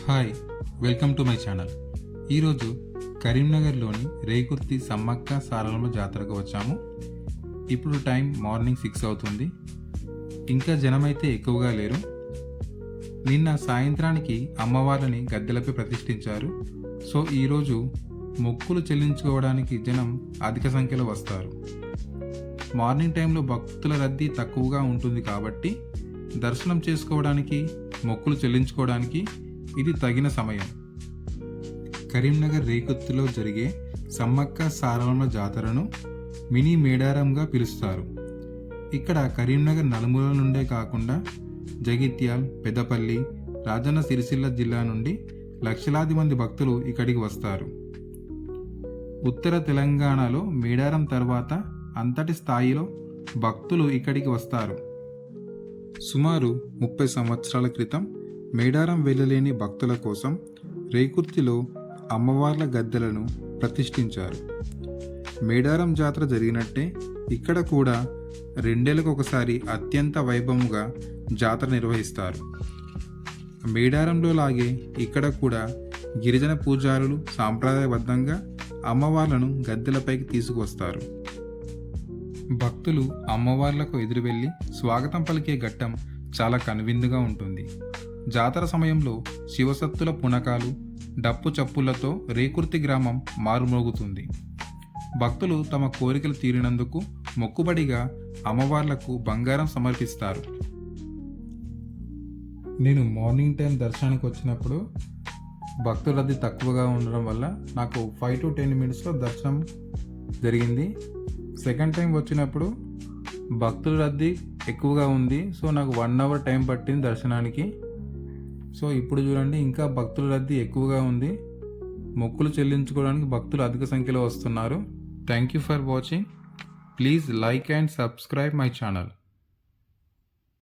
Hi, welcome to my channel. ఈరోజు కరీంనగర్లోని రేకుర్తి సమ్మక్క సారలమ్మ జాతరకు వచ్చాము. ఇప్పుడు టైం మార్నింగ్ 6 అవుతుంది. ఇంకా జనమైతే ఎక్కువగా లేరు. నిన్న సాయంత్రానికి అమ్మవారిని గద్దెలపై ప్రతిష్ఠించారు. సో ఈరోజు మొక్కులు చెల్లించుకోవడానికి జనం అధిక సంఖ్యలో వస్తారు. మార్నింగ్ టైంలో భక్తుల రద్దీ తక్కువగా ఉంటుంది కాబట్టి దర్శనం చేసుకోవడానికి, మొక్కులు చెల్లించుకోవడానికి ఇది తగిన సమయం. కరీంనగర్ రేకుర్తిలో జరిగే సమ్మక్క సారలమ్మ జాతరను మినీ మేడారంగా పిలుస్తారు. ఇక్కడ కరీంనగర్ నలుమూలల నుండే కాకుండా జగిత్యాల్, పెద్దపల్లి, రాజన్న సిరిసిల్ల జిల్లా నుండి లక్షలాది మంది భక్తులు ఇక్కడికి వస్తారు. ఉత్తర తెలంగాణలో మేడారం తర్వాత అంతటి స్థాయిలో భక్తులు ఇక్కడికి వస్తారు. సుమారు 30 సంవత్సరాల క్రితం మేడారం వెళ్ళలేని భక్తుల కోసం రేకుర్తిలో అమ్మవార్ల గద్దెలను ప్రతిష్ఠించారు. మేడారం జాతర జరిగినట్టే ఇక్కడ కూడా 2 ఏళ్లకు ఒకసారి అత్యంత వైభవంగా జాతర నిర్వహిస్తారు. మేడారంలో లాగే ఇక్కడ కూడా గిరిజన పూజారులు సాంప్రదాయబద్ధంగా అమ్మవార్లను గద్దెలపైకి తీసుకువస్తారు. భక్తులు అమ్మవార్లకు ఎదురు వెళ్ళి స్వాగతం పలికే ఘట్టం చాలా కనువిందుగా ఉంటుంది. జాతర సమయంలో శివసత్తుల పునకాలు, డప్పు చప్పులతో రేకుర్తి గ్రామం మారుమోగుతుంది. భక్తులు తమ కోరికలు తీరినందుకు మొక్కుబడిగా అమ్మవార్లకు బంగారం సమర్పిస్తారు. నేను మార్నింగ్ టైం దర్శనానికి వచ్చినప్పుడు భక్తుల రద్దీ తక్కువగా ఉండడం వల్ల నాకు 5 to 10 minutesలో దర్శనం జరిగింది. సెకండ్ టైం వచ్చినప్పుడు భక్తుల రద్దీ ఎక్కువగా ఉంది. సో నాకు 1 hour టైం పట్టింది దర్శనానికి. సో ఇప్పుడు చూడండి, ఇంకా భక్తుల రద్దీ ఎక్కువగా ఉంది. మొక్కులు చెల్లించుకోవడానికి భక్తులు అధిక సంఖ్యలో వస్తున్నారు. Thank you for watching. Please like and subscribe my channel.